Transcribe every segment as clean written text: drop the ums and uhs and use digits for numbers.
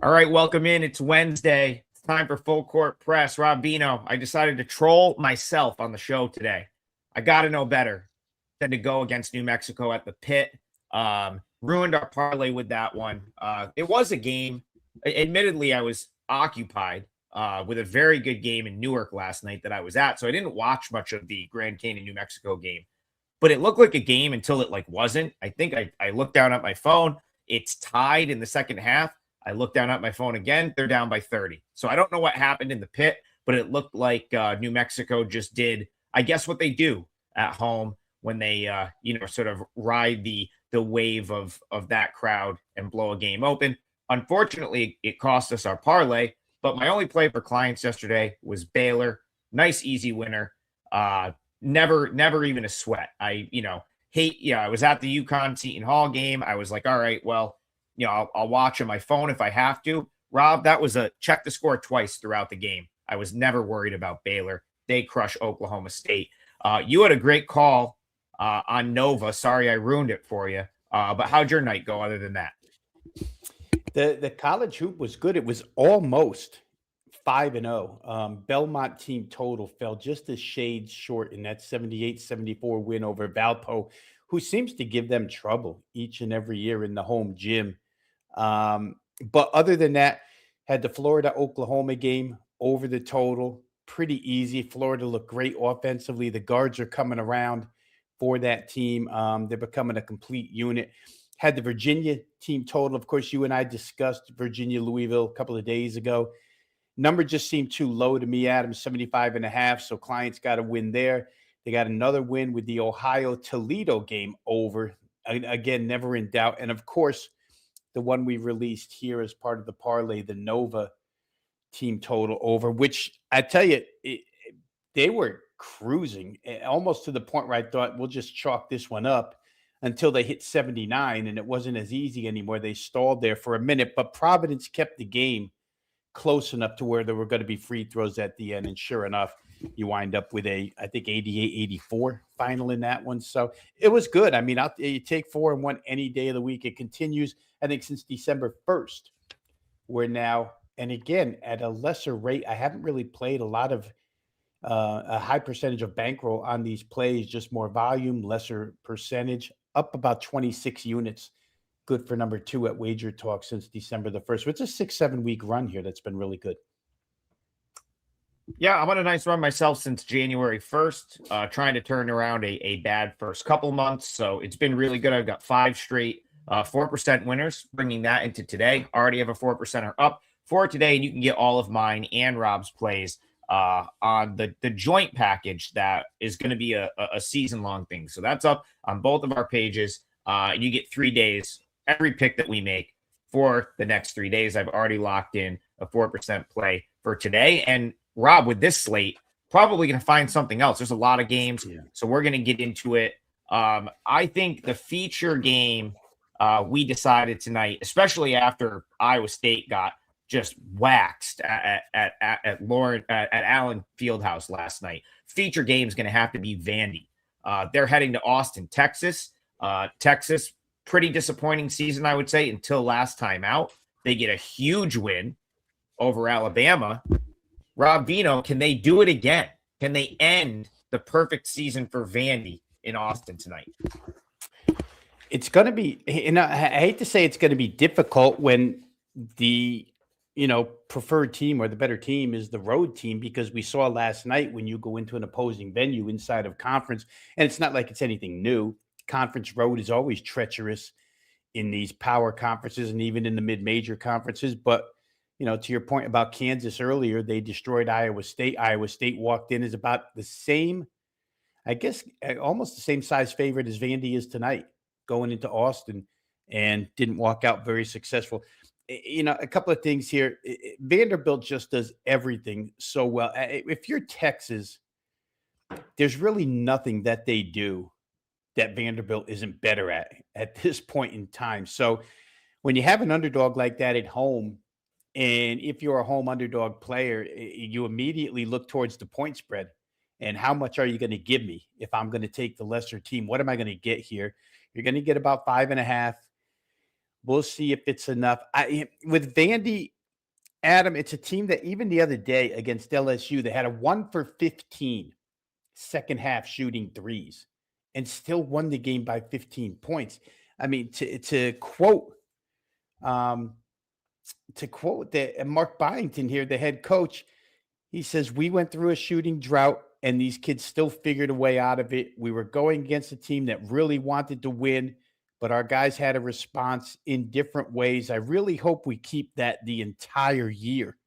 All right, welcome in. It's Wednesday. It's time for Full Court Press. Rob Vino, I decided to troll myself on the show today. I got to know better than to go against New Mexico at the pit. Ruined our parlay with that one. It was a game. Admittedly, I was occupied with a very good game in Newark last night that I was at, so I didn't watch much of the Grand Canyon, New Mexico game. But it looked like a game until it wasn't. I think I looked down at my phone. It's tied in the second half. I look down at my phone again. They're down by 30. So I don't know what happened in the pit, but it looked like New Mexico just did, I guess, what they do at home when they, sort of ride the wave of that crowd and blow a game open. Unfortunately, it cost us our parlay. But my only play for clients yesterday was Baylor. Nice, easy winner. Never even a sweat. I was at the UConn Seton Hall game. I was like, all right, well, I'll watch on my phone if I have to. Rob, that was a check the score twice throughout the game. I was never worried about Baylor. They crush Oklahoma State. You had a great call on Nova. Sorry I ruined it for you. But how'd your night go other than that? The college hoop was good. It was almost 5-0. Belmont team total fell just a shade short in that 78-74 win over Valpo, who seems to give them trouble each and every year in the home gym. But other than that, had the Florida-Oklahoma game over the total. Pretty easy. Florida looked great offensively. The guards are coming around for that team. They're becoming a complete unit. Had the Virginia team total. Of course, you and I discussed Virginia-Louisville a couple of days ago. Number just seemed too low to me, Adam, 75.5. So clients got a win there. They got another win with the Ohio-Toledo game over. Again, never in doubt. And, of course, the one we released here as part of the parlay, the Nova team total over, which I tell you, they were cruising almost to the point where I thought we'll just chalk this one up until they hit 79, and it wasn't as easy anymore. They stalled there for a minute, but Providence kept the game close enough to where there were going to be free throws at the end. And sure enough, you wind up with I think 88-84 final in that one. So it was good. I mean, you take 4-1 any day of the week. It continues, I think, since December 1st. We're now, and again, at a lesser rate. I haven't really played a lot of a high percentage of bankroll on these plays, just more volume, lesser percentage, up about 26 units. Good for number 2 at WagerTalk since December the 1st. It's a 6-7 week run here that's been really good. Yeah, I'm on a nice run myself since January 1st, trying to turn around a bad first couple months. So it's been really good. I've got 5 straight 4% winners, bringing that into today. Already have a 4%er up for today, and you can get all of mine and Rob's plays on the joint package that is going to be a season-long thing. So that's up on both of our pages. You get 3 days, every pick that we make for the next 3 days. I've already locked in a 4% play for today. And Rob, with this slate, probably going to find something else. There's a lot of games, so we're going to get into it. I think the feature game we decided tonight, especially after Iowa State got just waxed at Allen Fieldhouse last night. Feature game is going to have to be Vandy. They're heading to Austin, Texas. Texas, pretty disappointing season, I would say, until last time out. They get a huge win over Alabama. Rob Vino, can they do it again? Can they end the perfect season for Vandy in Austin tonight? It's going to be, and I hate to say it's going to be difficult when the preferred team or the better team is the road team, because we saw last night when you go into an opposing venue inside of conference, and it's not like it's anything new. Conference road is always treacherous in these power conferences and even in the mid-major conferences. But, to your point about Kansas earlier, they destroyed Iowa State. Iowa State walked in as about the same, I guess, almost the same size favorite as Vandy is tonight going into Austin, and didn't walk out very successful. A couple of things here. Vanderbilt just does everything so well. If you're Texas, there's really nothing that they do that Vanderbilt isn't better at this point in time. So when you have an underdog like that at home, and if you're a home underdog player, you immediately look towards the point spread. And how much are you going to give me if I'm going to take the lesser team? What am I going to get here? You're going to get about 5.5. We'll see if it's enough. With Vandy, Adam, it's a team that even the other day against LSU, they had a 1 for 15 second half shooting threes and still won the game by 15 points. I mean, to quote Mark Byington here, the head coach, he says, we went through a shooting drought and these kids still figured a way out of it. We were going against a team that really wanted to win, but our guys had a response in different ways. I really hope we keep that the entire year.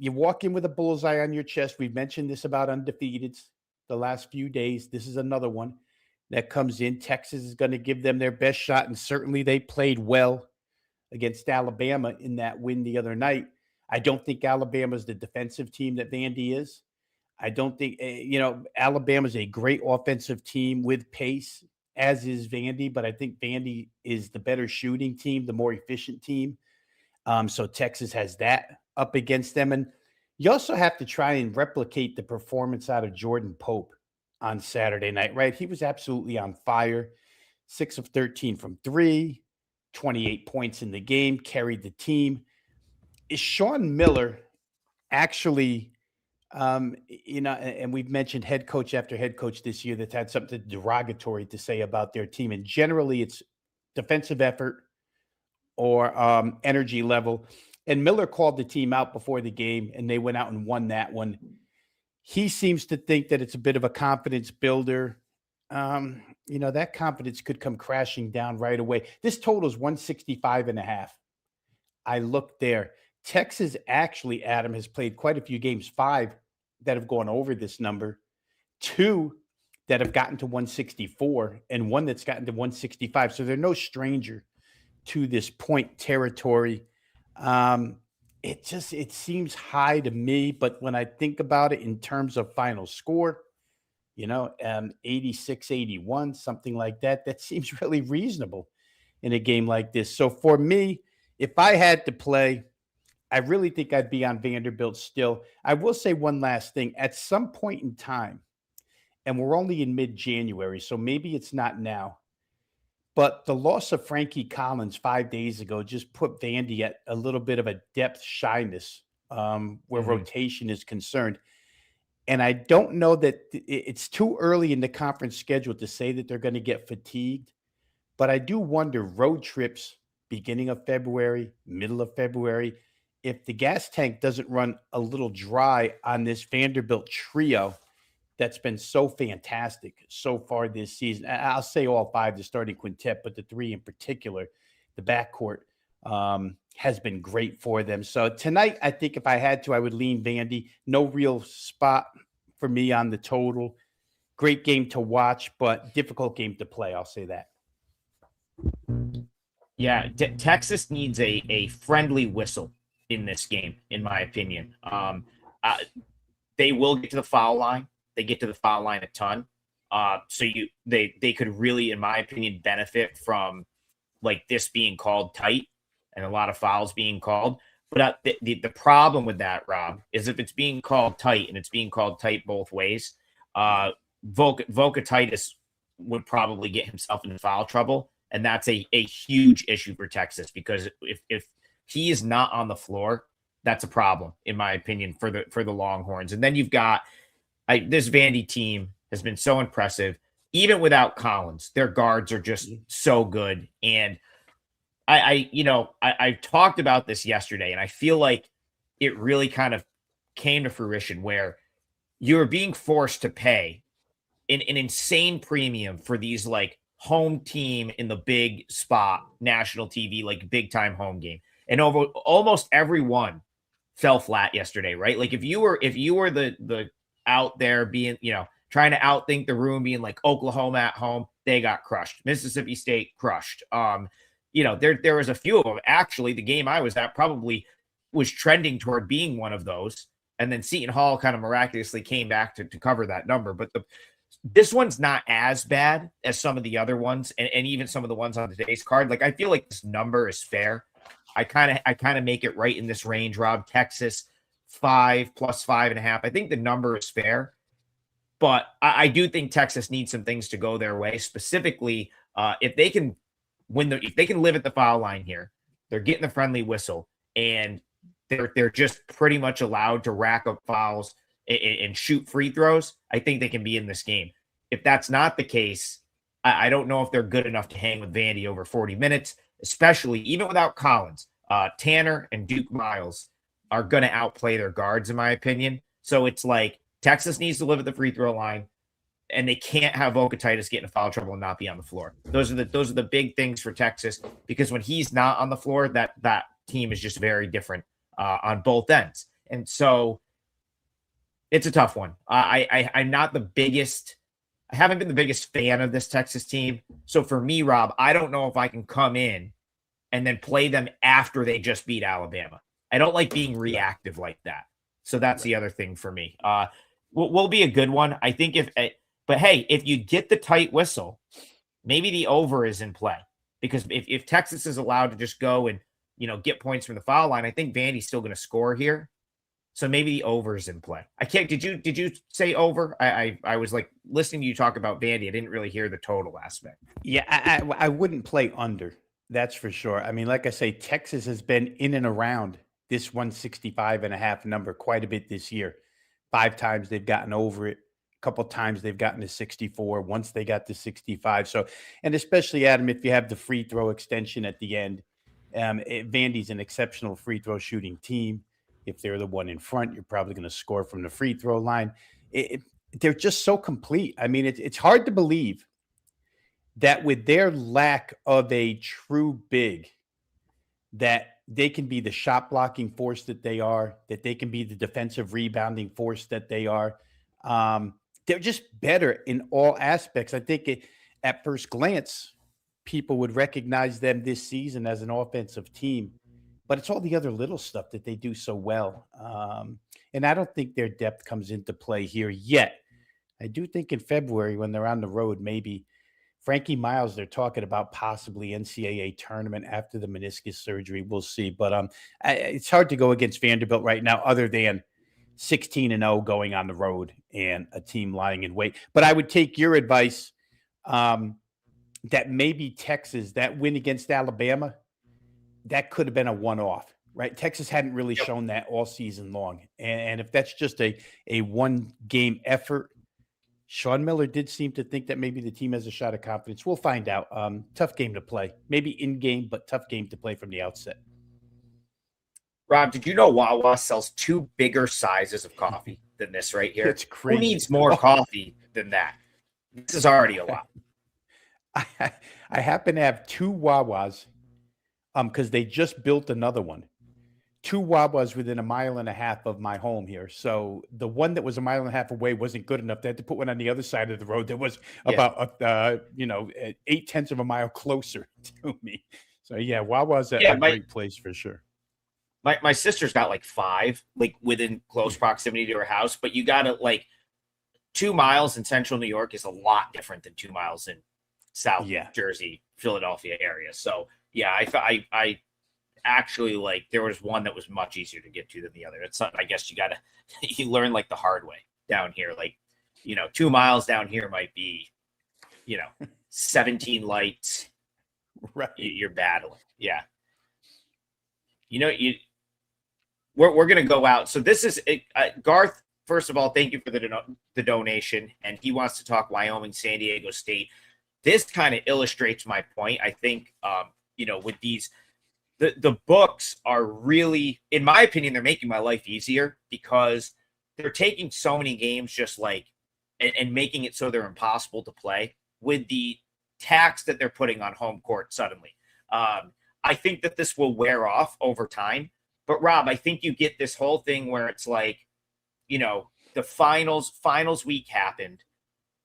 You walk in with a bullseye on your chest. We've mentioned this about undefeateds the last few days. This is another one that comes in. Texas is going to give them their best shot, and certainly they played well against Alabama in that win the other night. I don't think Alabama's the defensive team that Vandy is. I don't think, Alabama's a great offensive team with pace, as is Vandy, but I think Vandy is the better shooting team, the more efficient team. So Texas has that up against them. And you also have to try and replicate the performance out of Jordan Pope on Saturday night, right? He was absolutely on fire. 6 of 13 from 3, 28 points in the game, carried the team. Is Sean Miller actually, and we've mentioned head coach after head coach this year that's had something derogatory to say about their team. And generally it's defensive effort or energy level. And Miller called the team out before the game, and they went out and won that one. He seems to think that it's a bit of a confidence builder. That confidence could come crashing down right away. This total is 165.5. I looked there. Texas actually, Adam, has played quite a few games, 5 that have gone over this number, 2 that have gotten to 164, and 1 that's gotten to 165. So they're no stranger to this point territory. It seems high to me, but when I think about it in terms of final score, 86-81, something like that, that seems really reasonable in a game like this. So for me, if I had to play, I really think I'd be on Vanderbilt still. I will say one last thing. At some point in time, and we're only in mid-January, so maybe it's not now, but the loss of Frankie Collins 5 days ago just put Vandy at a little bit of a depth shyness where rotation is concerned. And I don't know that it's too early in the conference schedule to say that they're going to get fatigued, but I do wonder road trips beginning of February, middle of February, if the gas tank doesn't run a little dry on this Vanderbilt trio that's been so fantastic so far this season. I'll say all 5, the starting quintet, but the 3 in particular, the backcourt has been great for them. So tonight, I think if I had to, I would lean Vandy. No real spot for me on the total. Great game to watch, but difficult game to play. I'll say that. Yeah, Texas needs a friendly whistle in this game, in my opinion. They will get to the foul line. They get to the foul line a ton. So they could really, in my opinion, benefit from like this being called tight and a lot of fouls being called. But the problem with that, Rob, is if it's being called tight and it's being called tight both ways, Vokatitis would probably get himself into foul trouble. And that's a huge issue for Texas, because if he is not on the floor, that's a problem, in my opinion, for the Longhorns. And then you've got this Vandy team has been so impressive. Even without Collins, their guards are just so good. And I talked about this yesterday, and I feel like it really kind of came to fruition where you're being forced to pay an insane premium for these like home team in the big spot, national TV, like big time home game. And over almost everyone fell flat yesterday, right? Like if you were the out there being, trying to outthink the room, being like Oklahoma at home, they got crushed. Mississippi State crushed. There was a few of them. Actually, the game I was at probably was trending toward being one of those. And then Seton Hall kind of miraculously came back to cover that number. But this one's not as bad as some of the other ones, and even some of the ones on today's card. Like I feel like this number is fair. I kind of make it right in this range, Rob. Texas 5 plus 5.5. I think the number is fair, but I do think Texas needs some things to go their way. Specifically, if they can if they can live at the foul line here, they're getting the friendly whistle, and they're just pretty much allowed to rack up fouls and shoot free throws. I think they can be in this game. If that's not the case, I don't know if they're good enough to hang with Vandy over 40 minutes, especially even without Collins. Tanner and Duke Miles are going to outplay their guards, in my opinion. So it's like Texas needs to live at the free throw line, and they can't have Okatitis get in foul trouble and not be on the floor. Those are the big things for Texas, because when he's not on the floor, that team is just very different on both ends. And so it's a tough one. I'm not the biggest. I haven't been the biggest fan of this Texas team. So for me, Rob, I don't know if I can come in and then play them after they just beat Alabama. I don't like being reactive like that. So that's the other thing for me. Will be a good one. I think but hey, if you get the tight whistle, maybe the over is in play, because if Texas is allowed to just go and, get points from the foul line, I think Vandy's still going to score here. So maybe the over is in play. I can't. Did you say over? I was like listening to you talk about Vandy. I didn't really hear the total aspect. Yeah, I wouldn't play under. That's for sure. I mean, like I say, Texas has been in and around this 165.5 number quite a bit this year. 5 times they've gotten over it. A couple times they've gotten to 64. Once they got to 65. So, and especially, Adam, if you have the free throw extension at the end, Vandy's an exceptional free throw shooting team. If they're the one in front, you're probably going to score from the free throw line. They're just so complete. I mean, it's hard to believe that with their lack of a true big, that they can be the shot blocking force that they are, that they can be the defensive rebounding force that they are. They're just better in all aspects. I think at first glance, people would recognize them this season as an offensive team, but it's all the other little stuff that they do so well. And I don't think their depth comes into play here yet. I do think in February, when they're on the road, maybe Frankie Miles, they're talking about possibly NCAA tournament after the meniscus surgery. We'll see. But it's hard to go against Vanderbilt right now, other than 16-0 going on the road and a team lying in wait. But I would take your advice that maybe Texas, that win against Alabama, that could have been a one-off, right? Texas hadn't really shown that all season long. And if that's just a one-game effort, Sean Miller did seem to think that maybe the team has a shot of confidence. We'll find out. Tough game to play. Maybe in-game, but tough game to play from the outset. Rob, did you know Wawa sells 2 bigger sizes of coffee than this right here? It's crazy. Who needs more coffee than that? This is already a lot. I happen to have 2 Wawas because they just built another one. 2 Wawas within 1.5 miles of my home here. So the one that was 1.5 miles away wasn't good enough. They had to put one on the other side of the road that was about 0.8 of a mile closer to me. So yeah, Wawa's a great place for sure. My sister's got like 5, like within close proximity to her house, but you got to 2 miles in central New York is a lot different than 2 miles in South Jersey, Philadelphia area. So yeah, I actually there was one that was much easier to get to than the other. It's something I guess you learn the hard way down here. 2 miles down here might be 17 lights. Right. You're battling. Yeah. We're going to go out. So this is Garth. First of all, thank you for the donation. And he wants to talk Wyoming, San Diego State. This kind of illustrates my point. I think, with these, the books are really, in my opinion, they're making my life easier, because they're taking so many games and making it so they're impossible to play with the tax that they're putting on home court suddenly. I think that this will wear off over time. But Rob, I think you get this whole thing where it's the finals week happened,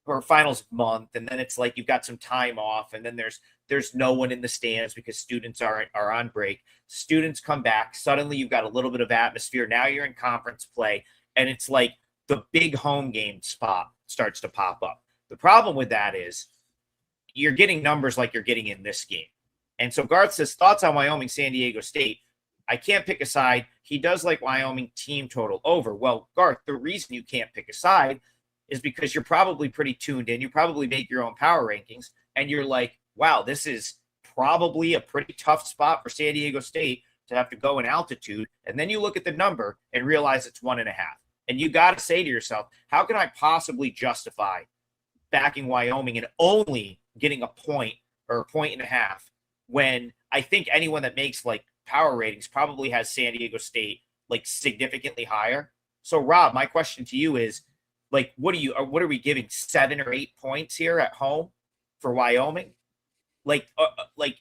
or finals month, and then it's you've got some time off, and then there's no one in the stands because students are on break. Students come back. Suddenly you've got a little bit of atmosphere. Now you're in conference play, and it's the big home game spot starts to pop up. The problem with that is you're getting numbers like you're getting in this game. And so Garth says, thoughts on Wyoming, San Diego State. I can't pick a side. He does like Wyoming team total over. Well, Garth, the reason you can't pick a side is because you're probably pretty tuned in. You probably make your own power rankings, and you're like, wow, this is probably a pretty tough spot for San Diego State to have to go in altitude. And then you look at the number and realize it's 1.5. And you got to say to yourself, how can I possibly justify backing Wyoming and only getting a point or a point and a half when I think anyone that makes like power ratings probably has San Diego State like significantly higher. So Rob, my question to you is like, what are we giving 7 or 8 points here at home for Wyoming? Like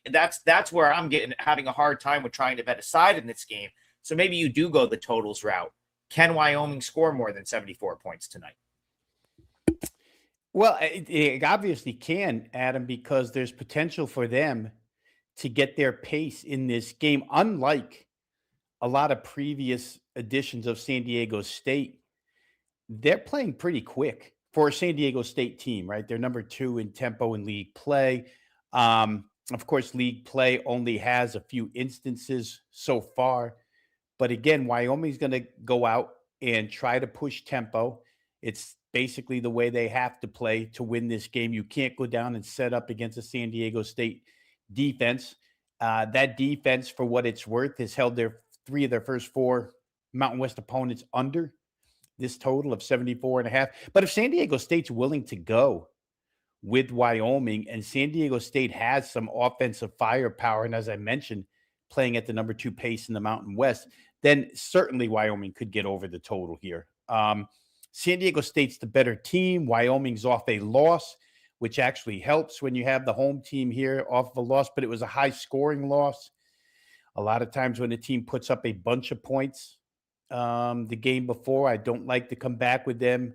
that's where I'm having a hard time with trying to bet a side in this game. So maybe you do go the totals route. Can Wyoming score more than 74 points tonight? Well, it obviously can, Adam, because there's potential for them to get their pace in this game. Unlike a lot of previous editions of San Diego State, they're playing pretty quick for a San Diego State team, right? They're number 2 in tempo in league play. Of course, league play only has a few instances so far. But again, Wyoming's going to go out and try to push tempo. It's basically the way they have to play to win this game. You can't go down and set up against a San Diego State defense. That defense, for what it's worth, has held 3 of their first 4 Mountain West opponents under this total of 74.5. But if San Diego State's willing to go with Wyoming, and San Diego State has some offensive firepower, and as I mentioned, playing at the number 2 pace in the Mountain West, then certainly Wyoming could get over the total here. San Diego State's the better team. Wyoming's off a loss, which actually helps when you have the home team here off of a loss, but it was a high-scoring loss. A lot of times when a team puts up a bunch of points the game before, I don't like to come back with them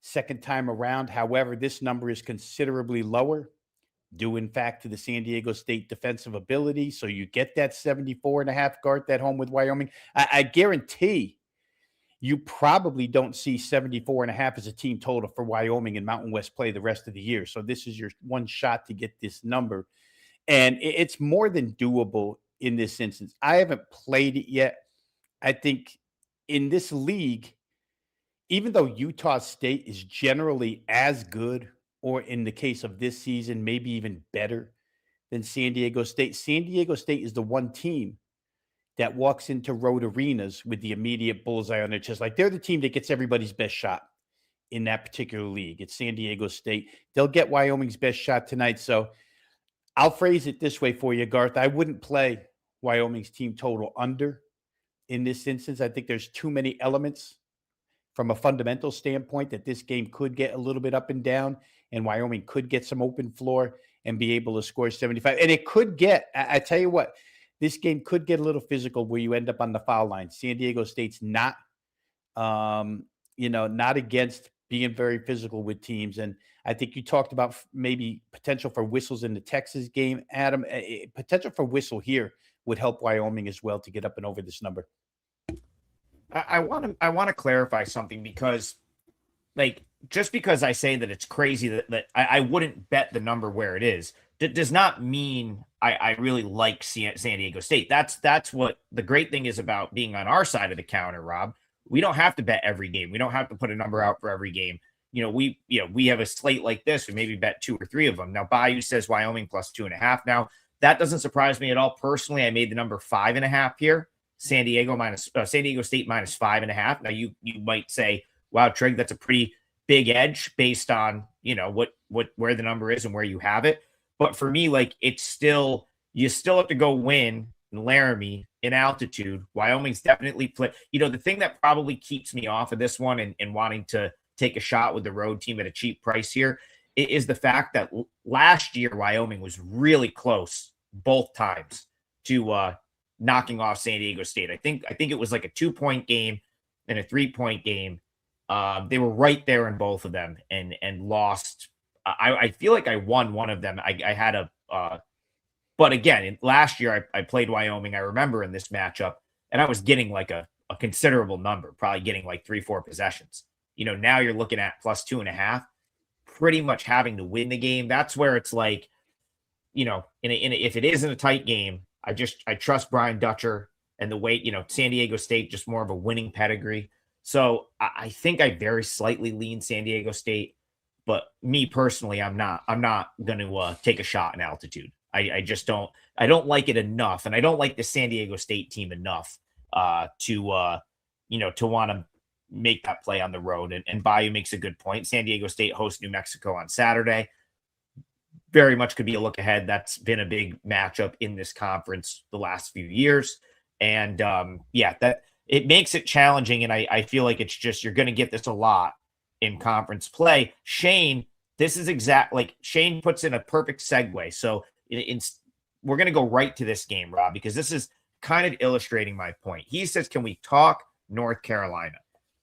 second time around. However, this number is considerably lower, due in fact to the San Diego State defensive ability. So you get that 74.5 guard at home with Wyoming. I guarantee you probably don't see 74.5 as a team total for Wyoming and Mountain West play the rest of the year. So this is your one shot to get this number. And it's more than doable in this instance. I haven't played it yet. I think in this league, even though Utah State is generally as good, or in the case of this season, maybe even better than San Diego State is the one team that walks into road arenas with the immediate bullseye on their chest. Like they're the team that gets everybody's best shot in that particular league. It's San Diego State. They'll get Wyoming's best shot tonight. So I'll phrase it this way for you, Garth. I wouldn't play Wyoming's team total under in this instance. I think there's too many elements from a fundamental standpoint that this game could get a little bit up and down, and Wyoming could get some open floor and be able to score 75. And it could get, I tell you what, this game could get a little physical where you end up on the foul line. San Diego State's not, not against being very physical with teams. And I think you talked about maybe potential for whistles in the Texas game, Adam. Potential for whistle here would help Wyoming as well to get up and over this number. I want to clarify something, because like, just because I say that it's crazy that I wouldn't bet the number where it is, that does not mean I really like San Diego State. That's what the great thing is about being on our side of the counter, Rob. We don't have to bet every game. We don't have to put a number out for every game. We have a slate like this. We maybe bet 2 or 3 of them. Now, Bayou says Wyoming plus 2.5. Now, that doesn't surprise me at all. Personally, I made the number 5.5 here. San Diego State minus 5.5. Now, you might say, wow, Trig, that's a pretty big edge based on, where the number is and where you have it. But for me, like, you still have to go win in Laramie in altitude. Wyoming's definitely the thing that probably keeps me off of this one and wanting to take a shot with the road team at a cheap price here is the fact that last year Wyoming was really close both times to knocking off San Diego State. I think it was like a 2-point game and a 3-point game. They were right there in both of them and lost. I feel like I won one of them. I had but again, last year I played Wyoming, I remember, in this matchup, and I was getting like a considerable number, probably getting like 3-4 possessions. Now you're looking at plus 2.5, pretty much having to win the game. That's where it's like, if it isn't a tight game, I trust Brian Dutcher and the way, San Diego State, just more of a winning pedigree. So I think I very slightly lean San Diego State, but me personally, I'm not going to take a shot in altitude. I just don't. I don't like it enough, and I don't like the San Diego State team enough to want to make that play on the road. And Bayou makes a good point. San Diego State hosts New Mexico on Saturday. Very much could be a look ahead. That's been a big matchup in this conference the last few years. And that it makes it challenging. And I feel like it's just, you're going to get this a lot in conference play. Shane, this is Shane puts in a perfect segue. So we're going to go right to this game, Rob, because this is kind of illustrating my point. He says, can we talk North Carolina?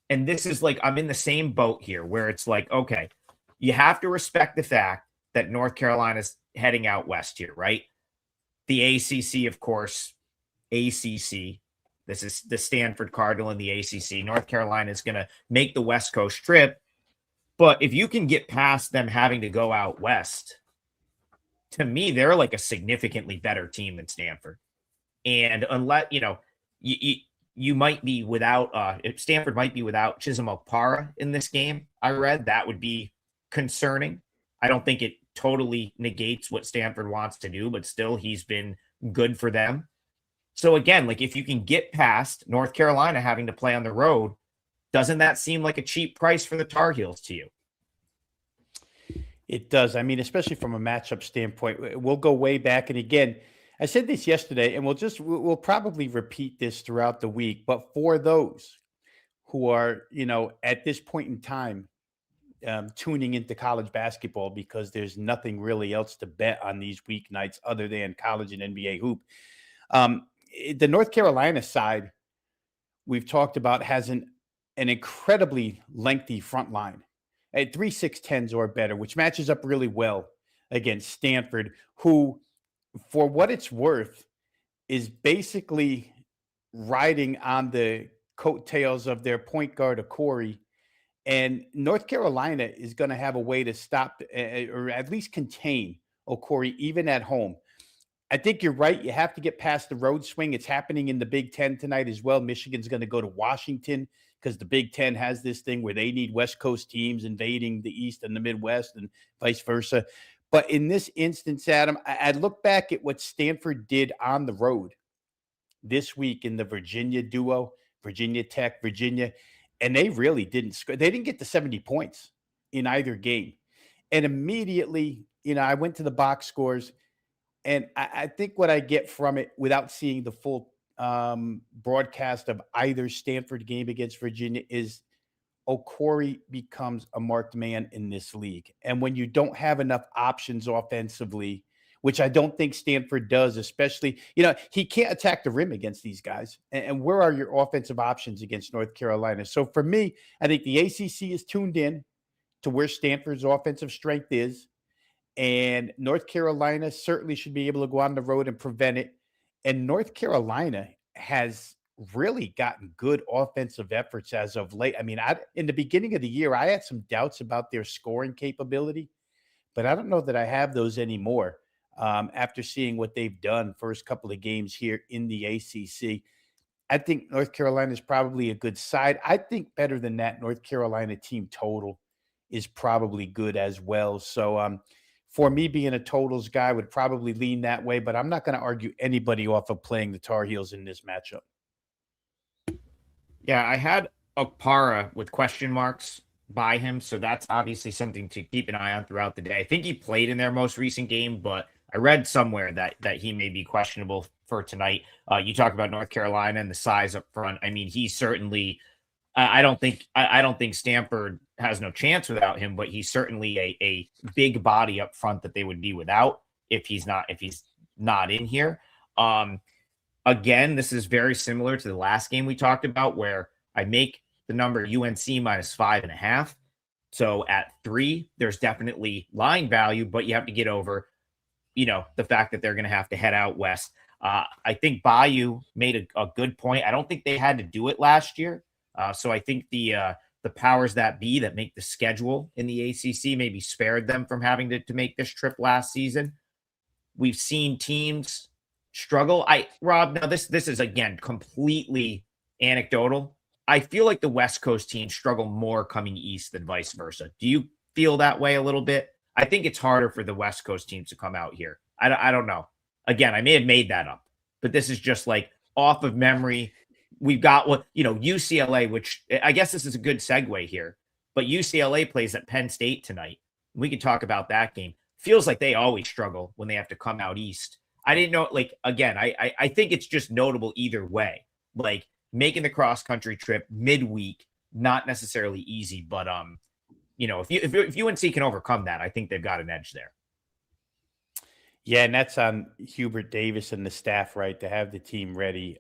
And this is I'm in the same boat here where it's okay, you have to respect the fact that North Carolina's heading out west here, right? The ACC, of course, ACC. This is the Stanford Cardinal in the ACC. North Carolina is going to make the West Coast trip. But if you can get past them having to go out west, to me, they're a significantly better team than Stanford. And unless, you might be without, Stanford might be without Chisholm Okpara in this game, I read. That would be concerning. I don't think it totally negates what Stanford wants to do, but still, he's been good for them. So again, if you can get past North Carolina having to play on the road, doesn't that seem like a cheap price for the Tar Heels to you? It does. I mean, especially from a matchup standpoint, we'll go way back. And again, I said this yesterday, and we'll probably repeat this throughout the week. But for those who are, at this point in time, tuning into college basketball because there's nothing really else to bet on these weeknights other than college and NBA hoop. The North Carolina side we've talked about has an incredibly lengthy front line at 3.610s or better, which matches up really well against Stanford, who, for what it's worth, is basically riding on the coattails of their point guard, Okori. And North Carolina is going to have a way to stop or at least contain Okori even at home. I think you're right. You have to get past the road swing. It's happening in the Big Ten tonight as well. Michigan's going to go to Washington because the Big Ten has this thing where they need West Coast teams invading the East and the Midwest and vice versa. But in this instance, Adam, I look back at what Stanford did on the road this week in the Virginia duo, Virginia Tech, Virginia, and they really didn't score. They didn't get to 70 points in either game. And immediately, I went to the box scores, and I think what I get from it without seeing the full broadcast of either Stanford game against Virginia is Okori becomes a marked man in this league. And when you don't have enough options offensively, which I don't think Stanford does, especially, he can't attack the rim against these guys. And where are your offensive options against North Carolina? So for me, I think the ACC is tuned in to where Stanford's offensive strength is. And North Carolina certainly should be able to go on the road and prevent it. And North Carolina has really gotten good offensive efforts as of late. I mean, in the beginning of the year, I had some doubts about their scoring capability, but I don't know that I have those anymore after seeing what they've done first couple of games here in the ACC. I think North Carolina is probably a good side. I think better than that, North Carolina team total is probably good as well. So for me, being a totals guy, would probably lean that way, but I'm not going to argue anybody off of playing the Tar Heels in this matchup. Yeah, I had Okpara with question marks by him, so that's obviously something to keep an eye on throughout the day. I think he played in their most recent game, but I read somewhere that he may be questionable for tonight. You talk about North Carolina and the size up front. I mean, he certainly. I don't think Stanford has no chance without him, but he's certainly a big body up front that they would be without if he's not in here. Again, this is very similar to the last game we talked about where I make the number UNC -5.5. So at 3, there's definitely line value, but you have to get over, the fact that they're going to have to head out west. I think Bayou made a good point. I don't think they had to do it last year. So I think the powers that be that make the schedule in the ACC maybe spared them from having to make this trip last season. We've seen teams struggle. Rob, now this is again completely anecdotal. I feel like the West Coast teams struggle more coming east than vice versa. Do you feel that way a little bit? I think it's harder for the West Coast teams to come out here I don't know. Again, I may have made that up, but this is just like off of memory. We've got UCLA, which I guess this is a good segue here, but UCLA plays at Penn State tonight. We could talk about that game. Feels like they always struggle when they have to come out east. I didn't know, like, again, I think it's just notable either way. Like making the cross country trip midweek, not necessarily easy, but if UNC can overcome that, I think they've got an edge there. Yeah, and that's on Hubert Davis and the staff, right, to have the team ready,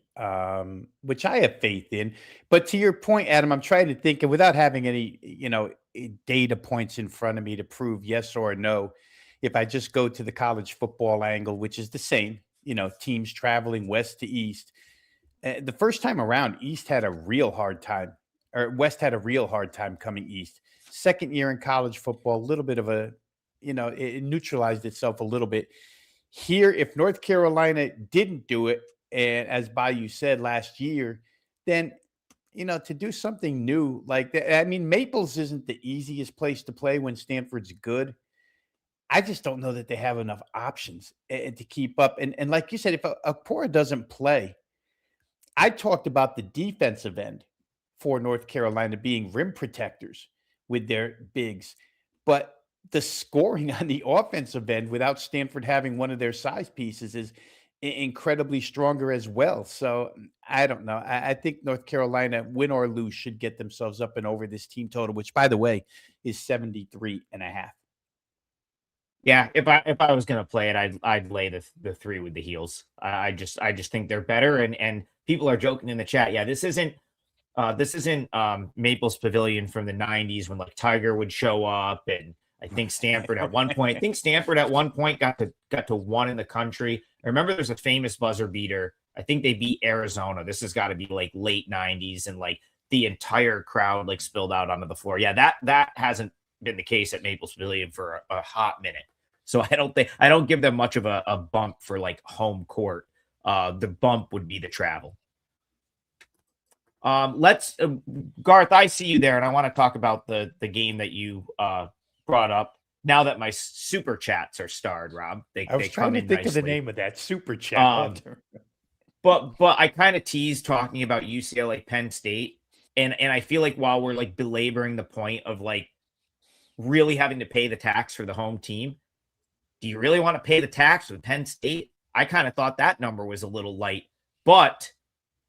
which I have faith in. But to your point, Adam, I'm trying to think, and without having any, data points in front of me to prove yes or no, if I just go to the college football angle, which is the same, teams traveling west to east. The first time around, East had a real hard time, or West had a real hard time coming east. Second year in college football, a little bit of it neutralized itself a little bit. Here, if North Carolina didn't do it, and as Bayou said last year, then, to do something new like that, I mean, Maples isn't the easiest place to play when Stanford's good. I just don't know that they have enough options to keep up. And like you said, if Akpora doesn't play, I talked about the defensive end for North Carolina being rim protectors with their bigs, but the scoring on the offensive end without Stanford having one of their size pieces is incredibly stronger as well. So I don't know. I think North Carolina, win or lose, should get themselves up and over this team total, which, by the way, is 73.5. Yeah, if I was gonna play it, I'd lay the 3 with the heels. I just think they're better, and people are joking in the chat. Yeah, this isn't Maples Pavilion from the 90s when like Tiger would show up, and I think Stanford at one point. I think Stanford at one point got to 1 in the country. I remember there's a famous buzzer beater. I think they beat Arizona. This has got to be like late 90s, and like the entire crowd like spilled out onto the floor. Yeah, that hasn't been the case at Maples Pavilion for a hot minute. So I don't give them much of a bump for like home court. The bump would be the travel. Let's Garth, I see you there, and I want to talk about the game that you brought up. Now that my super chats are starred, Rob, I was trying to think nicely. of the name of that super chat. But I kind of teased talking about UCLA Penn State, and I feel like while we're like belaboring the point of like really having to pay the tax for the home team, do you really want to pay the tax with Penn State? I kind of thought that number was a little light, but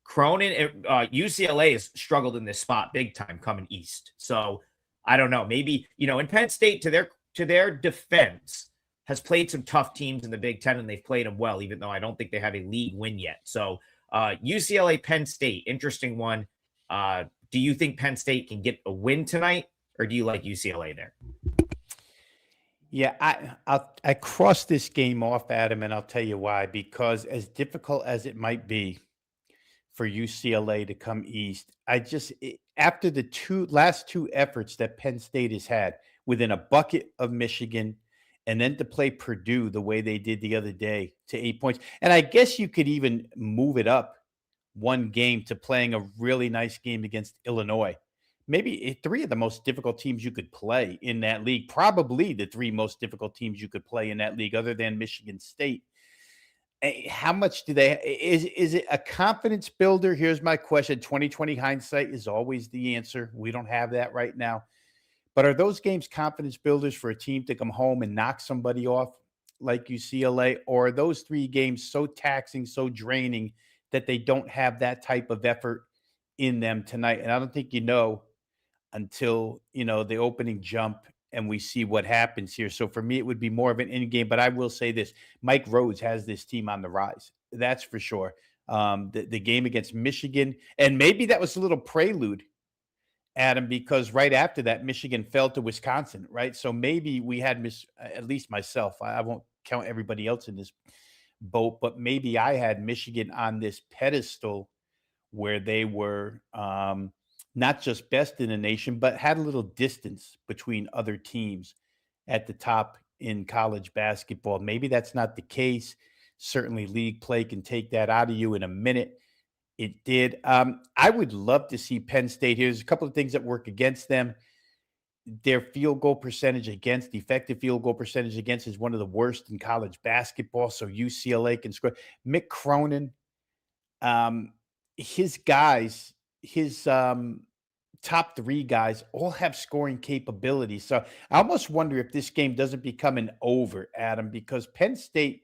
Cronin, UCLA has struggled in this spot big time coming east. So I don't know. Maybe, in Penn State, to their defense, has played some tough teams in the Big Ten, and they've played them well, even though I don't think they have a league win yet. So UCLA Penn State, interesting one. Do you think Penn State can get a win tonight, or do you like UCLA there? Yeah, I crossed this game off, Adam, and I'll tell you why. Because as difficult as it might be for UCLA to come east, after the last two efforts that Penn State has had, within a bucket of Michigan, and then to play Purdue the way they did the other day to 8 points, and I guess you could even move it up one game to playing a really nice game against Illinois. Maybe 3 of the most difficult teams you could play in that league, probably the 3 most difficult teams you could play in that league other than Michigan State. How much do they, is it a confidence builder? Here's my question. 2020 hindsight is always the answer. We don't have that right now. But are those games confidence builders for a team to come home and knock somebody off like UCLA? Or are those 3 games so taxing, so draining that they don't have that type of effort in them tonight? And I don't think until, the opening jump and we see what happens here. So for me, it would be more of an in game. But I will say this, Mike Rhodes has this team on the rise. That's for sure. The game against Michigan, and maybe that was a little prelude, Adam, because right after that, Michigan fell to Wisconsin, right? So maybe we had, at least myself, I won't count everybody else in this boat, but maybe I had Michigan on this pedestal where they were not just best in the nation, but had a little distance between other teams at the top in college basketball. Maybe that's not the case. Certainly league play can take that out of you in a minute. It did. I would love to see Penn State. Here's a couple of things that work against them. their field goal percentage against, effective field goal percentage against, is one of the worst in college basketball. So UCLA can score. Mick Cronin, his guys, his top three guys all have scoring capabilities. So I almost wonder if this game doesn't become an over, Adam, because Penn State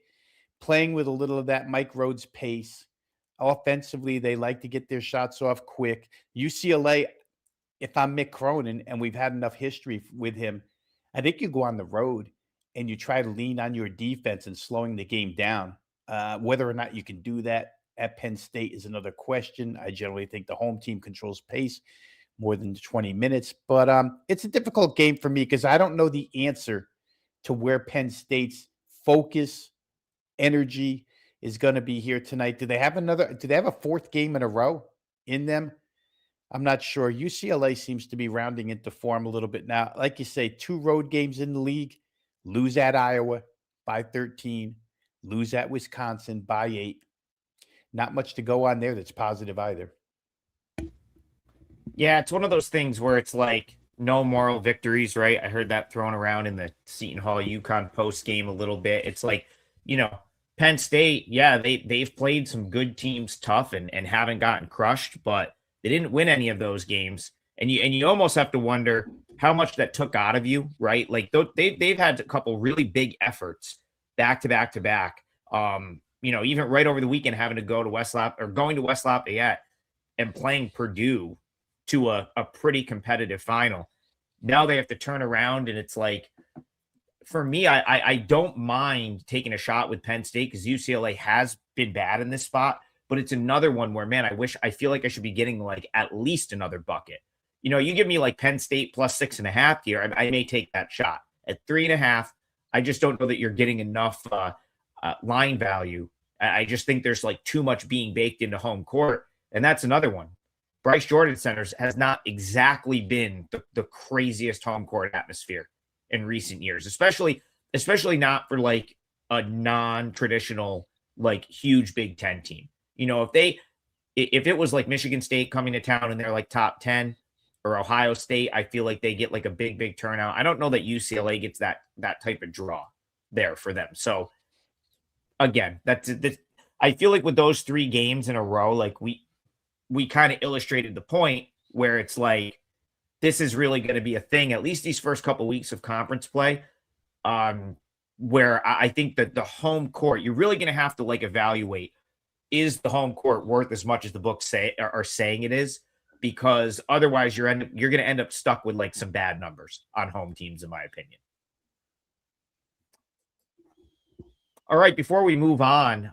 playing with a little of that Mike Rhodes pace. Offensively, they like to get their shots off quick. UCLA, if I'm Mick Cronin and we've had enough history with him, I think you go on the road and you try to lean on your defense and slowing the game down. Whether or not you can do that at Penn State is another question. I generally think the home team controls pace more than 20 minutes, but it's a difficult game for me because I don't know the answer to where Penn State's focus, energy is going to be here tonight. Do they have a fourth game in a row in them? I'm not sure. UCLA seems to be rounding into form a little bit now. Like you say, 2 road games in the league, lose at Iowa by 13, lose at Wisconsin by 8. Not much to go on there that's positive either. Yeah, it's one of those things where it's like no moral victories, right? I heard that thrown around in the Seton Hall UConn post game a little bit. It's like, Penn State, yeah, they've played some good teams tough and haven't gotten crushed, but they didn't win any of those games. And you almost have to wonder how much that took out of you, right? Like they've had a couple really big efforts back to back to back. Even right over the weekend, having to go to going to West Lafayette and playing Purdue to a pretty competitive final. Now they have to turn around, and it's like, for me, I don't mind taking a shot with Penn State because UCLA has been bad in this spot, but it's another one where, man, I feel like I should be getting like at least another bucket. You give me like Penn State plus 6.5 here, I may take that shot. At 3.5, I just don't know that you're getting enough line value. I just think there's like too much being baked into home court, and that's another one. Bryce Jordan Centers has not exactly been the craziest home court atmosphere in recent years, especially not for like a non-traditional, like huge Big Ten team. If it was like Michigan State coming to town and they're like top 10, or Ohio State, I feel like they get like a big turnout. I don't know that UCLA gets that type of draw there for them. So again, I feel like with those 3 games in a row, like we kind of illustrated the point where it's like, this is really going to be a thing, at least these first couple weeks of conference play, where I think that the home court, you're really going to have to like evaluate, is the home court worth as much as the books are saying it is? Because otherwise you're going to end up stuck with like some bad numbers on home teams, in my opinion. All right, before we move on,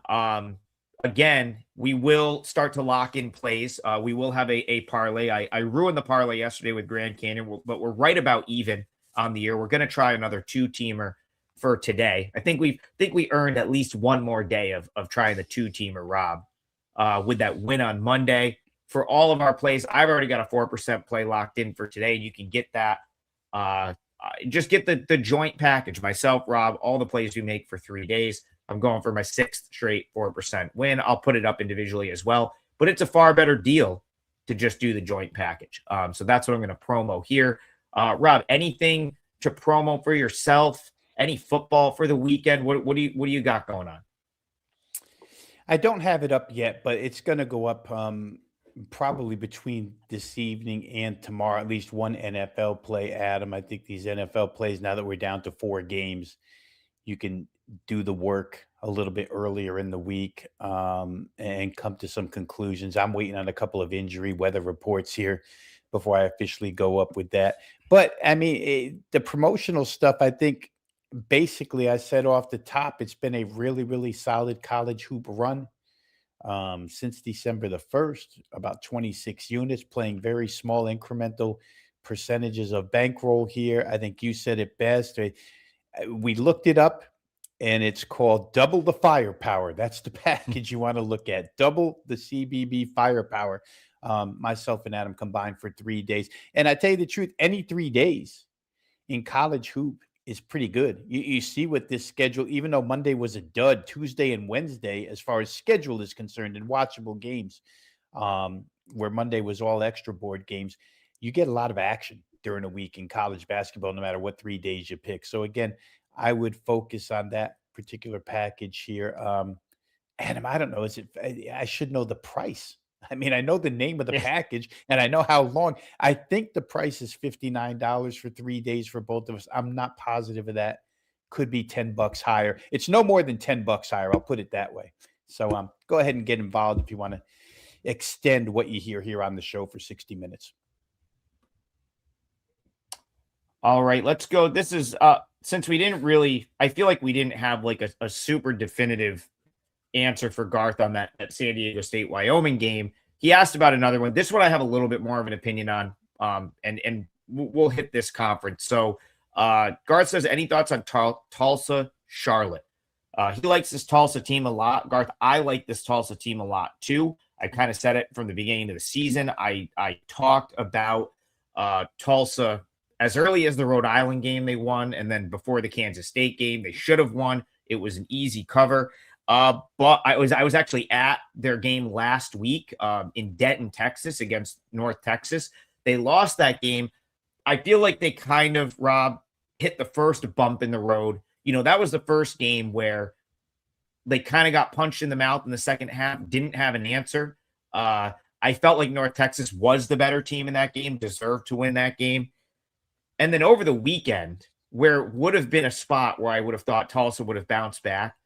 again, we will start to lock in plays. We will have a parlay. I ruined the parlay yesterday with Grand Canyon, but we're right about even on the year. We're going to try another 2-teamer for today. I think we earned at least one more day of trying the 2-teamer, Rob, with that win on Monday. For all of our plays, I've already got a 4% play locked in for today. You can get that. Just get the joint package. Myself, Rob, all the plays we make for 3 days. I'm going for my 6th straight 4% win. I'll put it up individually as well, but it's a far better deal to just do the joint package. So that's what I'm going to promo here. Rob, anything to promo for yourself? Any football for the weekend? What do you got going on? I don't have it up yet, but it's going to go up probably between this evening and tomorrow. At least one NFL play, Adam. I think these NFL plays, now that we're down to 4 games, you can do the work a little bit earlier in the week and come to some conclusions. I'm waiting on a couple of injury weather reports here before I officially go up with that. But I mean, the promotional stuff, I think basically I said off the top, it's been a really, really solid college hoop run since December the 1st, about 26 units, playing very small incremental percentages of bankroll here. I think you said it best. We looked it up, and it's called Double the Firepower. That's the package you want to look at. Double the CBB Firepower. Myself and Adam combined for 3 days. And I tell you the truth, any 3 days in college hoop is pretty good. You see with this schedule, even though Monday was a dud, Tuesday and Wednesday, as far as schedule is concerned, and watchable games, where Monday was all extra board games, you get a lot of action during a week in college basketball, no matter what 3 days you pick. So again, I would focus on that particular package here. Adam, I don't know. I should know the price. I mean, I know the name of the package and I know how long. I think the price is $59 for 3 days for both of us. I'm not positive of that. Could be $10 higher. It's no more than $10 higher. I'll put it that way. So go ahead and get involved if you want to extend what you hear here on the show for 60 minutes. All right, let's go. This is since we didn't really, I feel like we didn't have like a super definitive answer for Garth on that San Diego State Wyoming game. He asked about another one. This one I have a little bit more of an opinion on. And we'll hit this conference. So Garth says, any thoughts on Tulsa, Charlotte? He likes this Tulsa team a lot. Garth, I like this Tulsa team a lot too. I kind of said it from the beginning of the season. I talked about Tulsa as early as the Rhode Island game they won, and then before the Kansas State game, they should have won. It was an easy cover. But I was actually at their game last week in Denton, Texas against North Texas. They lost that game. I feel like they kind of, Rob, hit the first bump in the road. You know, that was the first game where they kind of got punched in the mouth in the second half, didn't have an answer. I felt like North Texas was the better team in that game, deserved to win that game. And then over the weekend, where it would have been a spot where I would have thought Tulsa would have bounced back,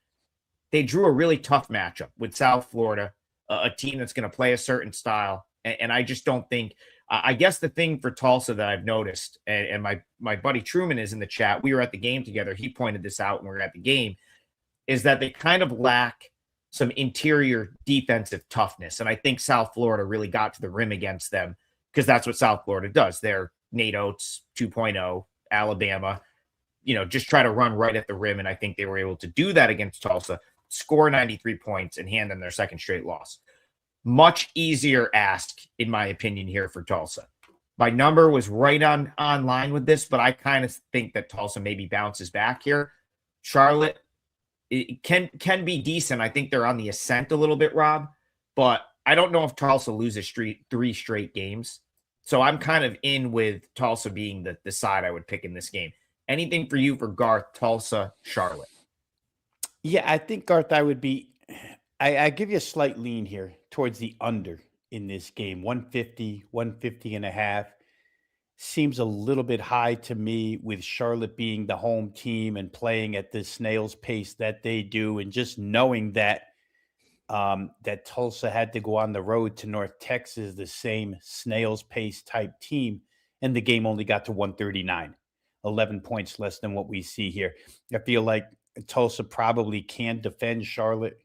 they drew a really tough matchup with South Florida, a team that's going to play a certain style. And I just don't think, I guess the thing for Tulsa that I've noticed, and my buddy Truman is in the chat, we were at the game together, he pointed this out when we were at the game, is that they kind of lack some interior defensive toughness. And I think South Florida really got to the rim against them because that's what South Florida does. They're Nate Oates 2.0, Alabama, just try to run right at the rim. And I think they were able to do that against Tulsa, score 93 points, and hand them their second straight loss. Much easier ask, in my opinion, here for Tulsa. My number was right on line with this, but I kind of think that Tulsa maybe bounces back here. Charlotte, it can be decent. I think they're on the ascent a little bit, Rob, but I don't know if Tulsa loses 3 straight games. So I'm kind of in with Tulsa being the side I would pick in this game. Anything for you for Garth, Tulsa, Charlotte? Yeah, I think, Garth, I give you a slight lean here towards the under in this game. 150 and a half seems a little bit high to me, with Charlotte being the home team and playing at the snail's pace that they do. And just knowing that that Tulsa had to go on the road to North Texas, the same snail's pace type team, and the game only got to 139, 11 points less than what we see here. I feel like Tulsa probably can defend Charlotte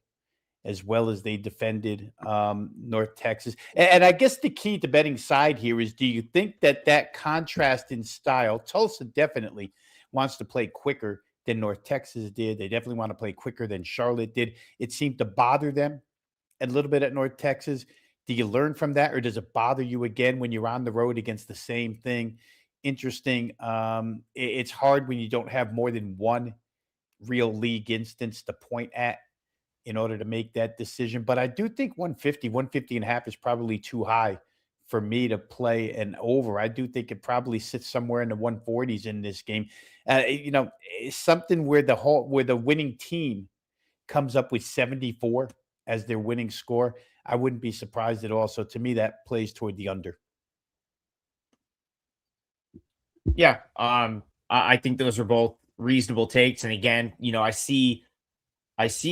as well as they defended North Texas. And I guess the key to betting side here is, do you think that contrast in style, Tulsa definitely wants to play quicker than North Texas did. They definitely want to play quicker than Charlotte did. It seemed to bother them a little bit at North Texas. Do you learn from that, or does it bother you again when you're on the road against the same thing? Interesting. It's hard when you don't have more than one real league instance to point at in order to make that decision. But I do think 150 and a half is probably too high for me to play an over. I do think it probably sits somewhere in the 140s in this game. It's something where the winning team comes up with 74 as their winning score. I wouldn't be surprised at all. So to me, that plays toward the under. Yeah. I think those are both reasonable takes. And again, I see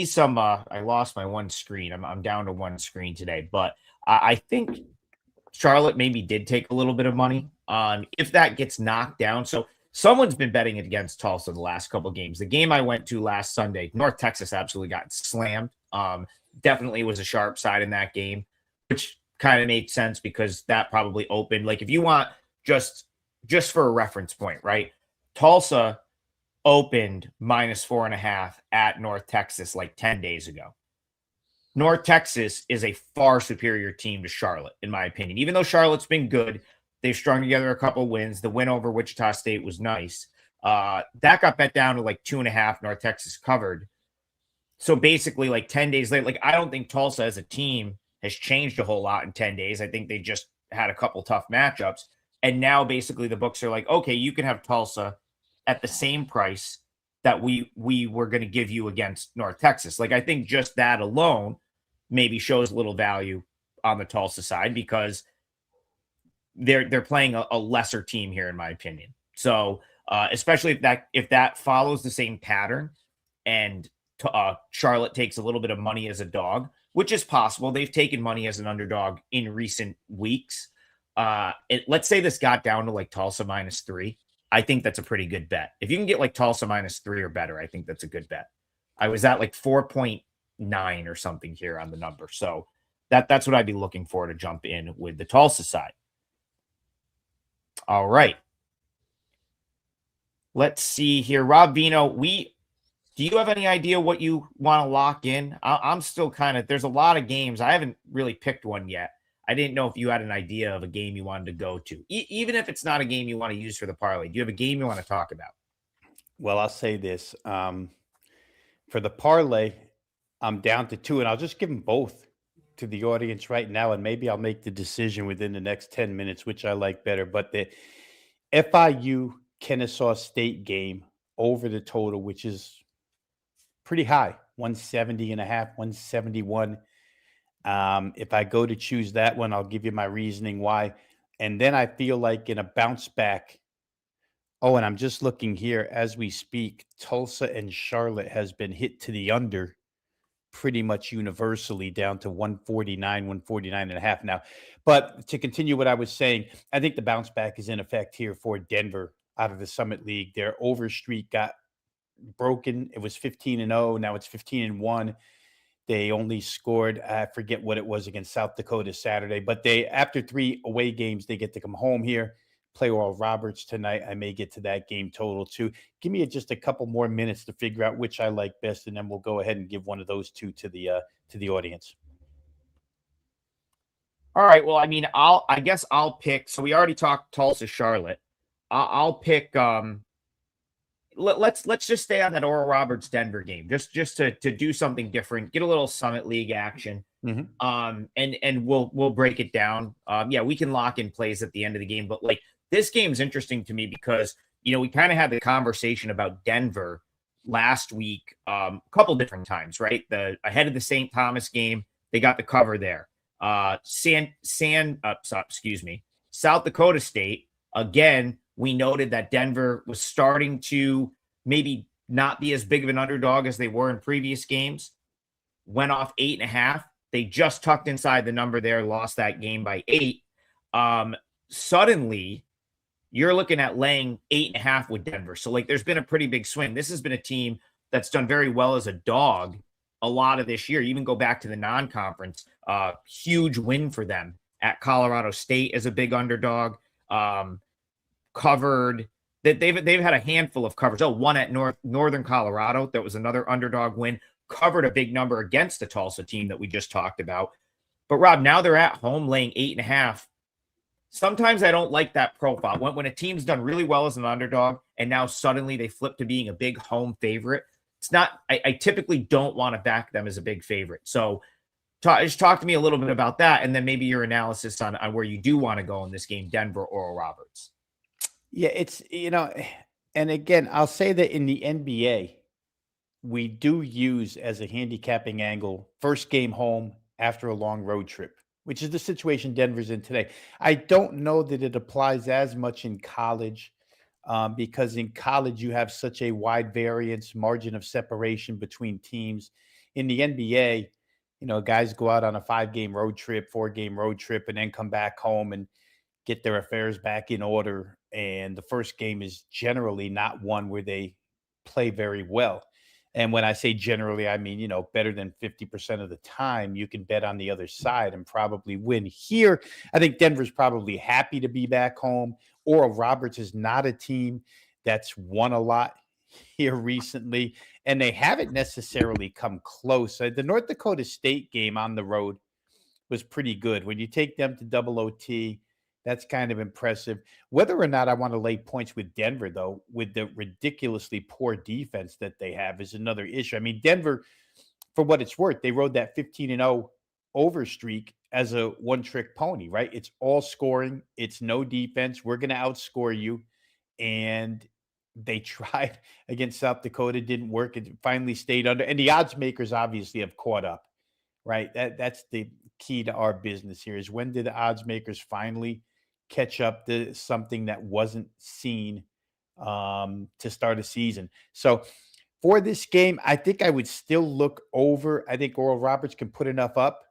some, I lost my one screen. I'm down to one screen today, but I think Charlotte maybe did take a little bit of money if that gets knocked down. So someone's been betting it against Tulsa the last couple of games. The game I went to last Sunday, North Texas absolutely got slammed. Definitely was a sharp side in that game, which kind of made sense because that probably opened. Like, if you want just for a reference point, right? Tulsa opened -4.5 at North Texas like 10 days ago. North Texas is a far superior team to Charlotte, in my opinion. Even though Charlotte's been good, they've strung together a couple wins. The win over Wichita State was nice. That got bet down to like 2.5. North Texas covered. So basically, like 10 days later, like, I don't think Tulsa as a team has changed a whole lot in 10 days. I think they just had a couple tough matchups. And now basically the books are like, okay, you can have Tulsa at the same price that we were going to give you against North Texas. Like I think just that alone maybe shows a little value on the Tulsa side because they're playing a lesser team here, in my opinion. So especially if that follows the same pattern, and Charlotte takes a little bit of money as a dog, which is possible. They've taken money as an underdog in recent weeks. Let's say this got down to like Tulsa -3. I think that's a pretty good bet. If you can get like Tulsa -3 or better, I think that's a good bet. I was at like 4.9 or something here on the number. So that's what I'd be looking for to jump in with the Tulsa side. All right. Let's see here. Rob Vino, do you have any idea what you want to lock in? I'm still there's a lot of games. I haven't really picked one yet. I didn't know if you had an idea of a game you wanted to go to, even if it's not a game you want to use for the parlay. Do you have a game you want to talk about? Well, I'll say this. For the parlay, I'm down to 2, and I'll just give them both to the audience right now, and maybe I'll make the decision within the next 10 minutes, which I like better. But the FIU Kennesaw State game over the total, which is pretty high, 170.5, 171. If I go to choose that one, I'll give you my reasoning why. And then I feel like in a bounce back. Oh, and I'm just looking here as we speak, Tulsa and Charlotte has been hit to the under pretty much universally down to 149, 149.5 now. But to continue what I was saying, I think the bounce back is in effect here for Denver out of the Summit League. Their over streak got broken. It was 15-0. Now it's 15-1. They only scored, I forget what it was, against South Dakota Saturday. But after 3 away games, they get to come home here, play Oral Roberts tonight. I may get to that game total too. Give me just a couple more minutes to figure out which I like best, and then we'll go ahead and give one of those two to the audience. All right. Well, I mean, I guess I'll pick. So we already talked Tulsa, Charlotte. I'll pick. Let's just stay on that Oral Roberts Denver game, just to do something different, get a little Summit League action. And we'll break it down. Yeah, we can lock in plays at the end of the game, but like this game's interesting to me because we kind of had the conversation about Denver last week, a couple different times, right? Ahead of the St. Thomas game, they got the cover there. South Dakota State, again, we noted that Denver was starting to maybe not be as big of an underdog as they were in previous games. Went off 8.5. They just tucked inside the number there, lost that game by 8. Suddenly, you're looking at laying 8.5 with Denver. So, like, there's been a pretty big swing. This has been a team that's done very well as a dog a lot of this year. Even go back to the non-conference. Huge win for them at Colorado State as a big underdog. Covered that they've had a handful of covers. One at Northern Colorado. That was another underdog win. Covered a big number against the Tulsa team that we just talked about. But Rob, now they're at home laying 8.5. Sometimes I don't like that profile. When a team's done really well as an underdog and now suddenly they flip to being a big home favorite, it's not, I typically don't want to back them as a big favorite. So just talk to me a little bit about that, and then maybe your analysis on where you do want to go in this game, Denver or Oral Roberts. Yeah, it's, and again, I'll say that in the NBA, we do use as a handicapping angle first game home after a long road trip, which is the situation Denver's in today. I don't know that it applies as much in college because in college you have such a wide variance, margin of separation between teams. In the NBA, guys go out on a 5-game road trip, 4-game road trip, and then come back home and get their affairs back in order. And the first game is generally not one where they play very well. And when I say generally, I mean, better than 50% of the time you can bet on the other side and probably win. Here, I think Denver's probably happy to be back home. Oral Roberts is not a team that's won a lot here recently, and they haven't necessarily come close. The North Dakota State game on the road was pretty good. When you take them to double OT, that's kind of impressive. Whether or not I want to lay points with Denver, though, with the ridiculously poor defense that they have is another issue. I mean, Denver, for what it's worth, they rode that 15-0 over streak as a one-trick pony, right? It's all scoring. It's no defense. We're going to outscore you. And they tried against South Dakota, didn't work. It finally stayed under. And the odds makers obviously have caught up, right? That's the key to our business here is when did the odds makers finally catch up to something that wasn't seen to start a season? So for this game, I think I would still look over. I think Oral Roberts can put enough up,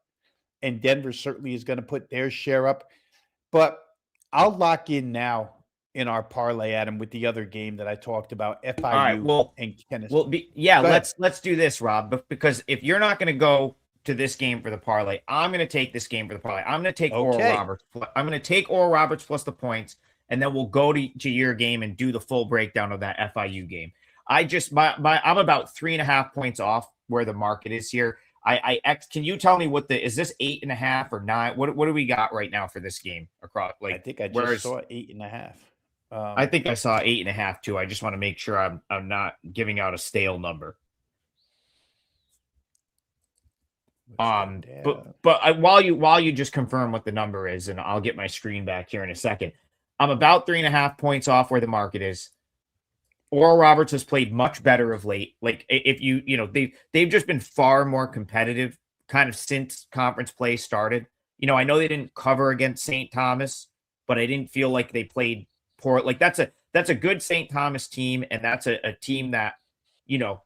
and Denver certainly is going to put their share up. But I'll lock in now in our parlay, Adam, with the other game that I talked about, FIU All right, well, and Kennesaw. Well, let's do this, Rob, because if you're not going to go to this game for the parlay, I'm going to take this game for the parlay. I'm going to take Oral Roberts. I'm going to take Oral Roberts plus the points, and then we'll go to your game and do the full breakdown of that FIU game. I'm about 3.5 points off where the market is here. Can you tell me is this 8.5 or 9? What do we got right now for this game across? Like, I think I just saw 8.5. I think I saw 8.5 too. I just want to make sure I'm not giving out a stale number. While you just confirm what the number is, and I'll get my screen back here in a second. I'm about 3.5 points off where the market is. Oral Roberts has played much better of late. Like if they've just been far more competitive kind of since conference play started. I know they didn't cover against St. Thomas, but I didn't feel like they played poor. Like that's a good St. Thomas team, and that's a team that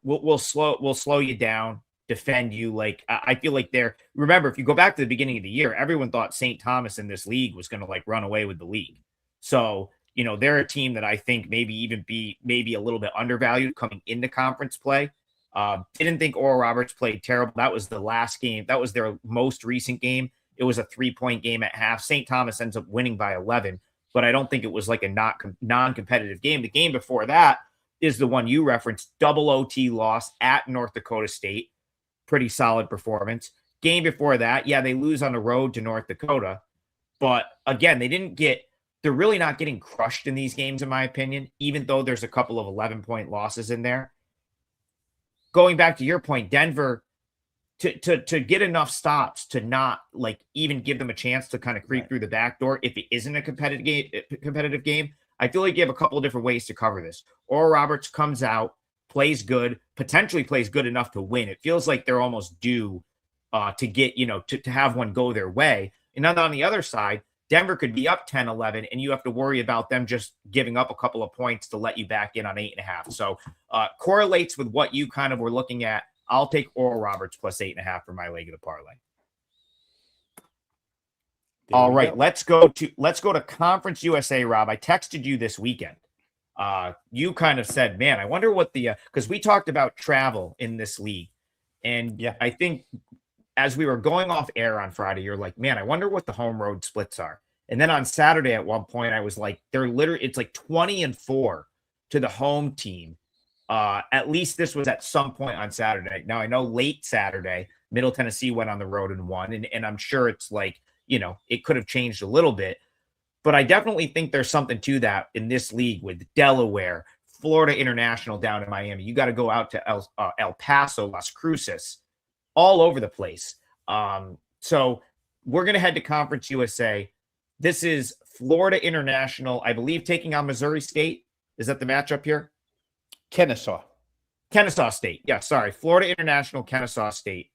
will slow you down, defend you. Like I feel like remember, if you go back to the beginning of the year, everyone thought St. Thomas in this league was going to like run away with the league. So they're a team that I think maybe a little bit undervalued coming into conference play. Didn't think Oral Roberts played terrible. That was the last game. That was their most recent game. It was a 3-point game at half. St. Thomas ends up winning by 11, but I don't think it was like a non-competitive game. The game before that is the one you referenced, double OT loss at North Dakota State. Pretty solid performance. Game before that, yeah, they lose on the road to North Dakota, but again, they're really not getting crushed in these games, in my opinion, even though there's a couple of 11-point losses in there. Going back to your point, Denver, to get enough stops to not like even give them a chance to kind of creep through the back door if it isn't a competitive game, I feel like you have a couple of different ways to cover this. Oral Roberts comes out, plays good, potentially plays good enough to win. It feels like they're almost due to get, to have one go their way. And then on the other side, Denver could be up 10-11, and you have to worry about them just giving up a couple of points to let you back in on 8.5. So correlates with what you kind of were looking at. I'll take Oral Roberts plus 8.5 for my leg of the parlay. All right, let's go to Conference USA, Rob. I texted you this weekend. You kind of said, man, I wonder what because we talked about travel in this league. And yeah, I think as we were going off air on Friday, you're like, man, I wonder what the home road splits are. And then on Saturday at one point, I was like, it's like 20-4 to the home team. At least this was at some point on Saturday. Now I know late Saturday, Middle Tennessee went on the road and won. And I'm sure it's like, it could have changed a little bit, but I definitely think there's something to that in this league with Delaware, Florida International down in Miami. You got to go out to El Paso, Las Cruces, all over the place. So we're going to head to Conference USA. This is Florida International, I believe, taking on Missouri State. Is that the matchup here? Kennesaw State. Yeah, sorry. Florida International, Kennesaw State.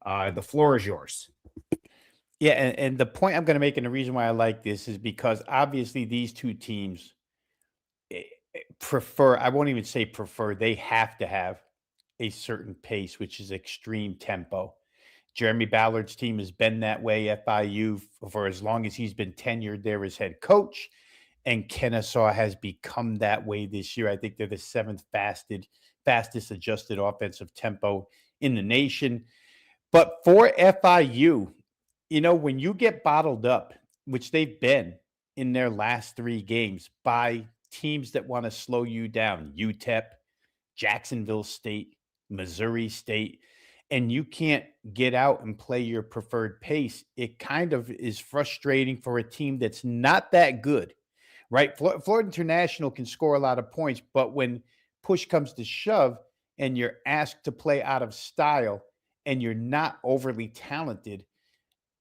The floor is yours. Yeah, and the point I'm going to make, and the reason why I like this is because obviously these two teams I won't even say prefer, they have to have a certain pace, which is extreme tempo. Jeremy Ballard's team has been that way at FIU for as long as he's been tenured there as head coach. And Kennesaw has become that way this year. I think they're the 7th fastest adjusted offensive tempo in the nation. But for FIU, when you get bottled up, which they've been in their last 3 games by teams that want to slow you down, UTEP, Jacksonville State, Missouri State, and you can't get out and play your preferred pace, it kind of is frustrating for a team that's not that good. Right? Florida International can score a lot of points, but when push comes to shove and you're asked to play out of style and you're not overly talented,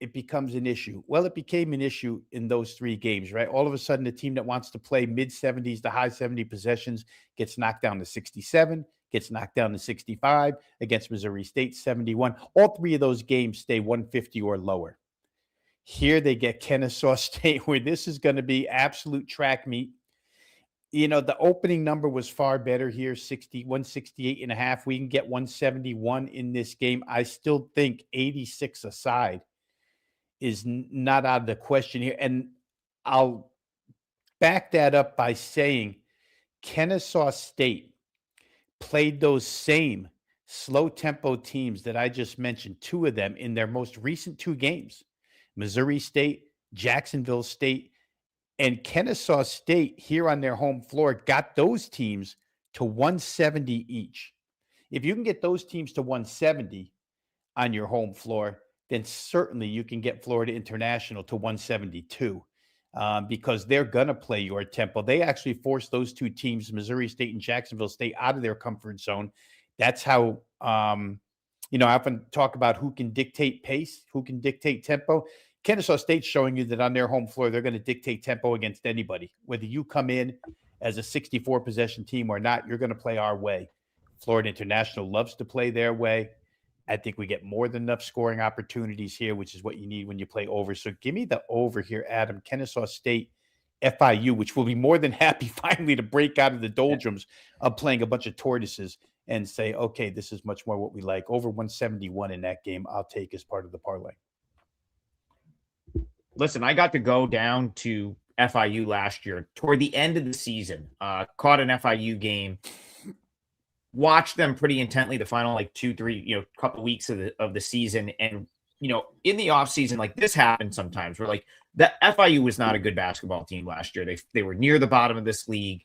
it becomes an issue. Well, it became an issue in those 3 games, right? All of a sudden, the team that wants to play mid-70s to high 70 possessions gets knocked down to 67, gets knocked down to 65 against Missouri State, 71. All 3 of those games stay 150 or lower. Here they get Kennesaw State, where this is going to be absolute track meet. The opening number was far better here, 168.5. We can get 171 in this game. I still think 86 aside is not out of the question here. And I'll back that up by saying Kennesaw State played those same slow tempo teams that I just mentioned, 2 of them in their most recent 2 games, Missouri State, Jacksonville State. And Kennesaw State here on their home floor got those teams to 170 each. If you can get those teams to 170 on your home floor, then certainly you can get Florida International to 172 because they're going to play your tempo. They actually forced those 2 teams, Missouri State and Jacksonville State, out of their comfort zone. That's how, I often talk about who can dictate pace, who can dictate tempo. Kennesaw State's showing you that on their home floor, they're going to dictate tempo against anybody. Whether you come in as a 64 possession team or not, you're going to play our way. Florida International loves to play their way. I think we get more than enough scoring opportunities here, which is what you need when you play over. So give me the over here, Adam. Kennesaw State, FIU, which will be more than happy finally to break out of the doldrums of playing a bunch of tortoises and say, okay, this is much more what we like. Over 171 in that game, I'll take as part of the parlay. Listen, I got to go down to FIU last year toward the end of the season, caught an FIU game, watched them pretty intently the final 2-3, couple weeks of the season. And, in the off season, this happened sometimes where the FIU was not a good basketball team last year. They were near the bottom of this league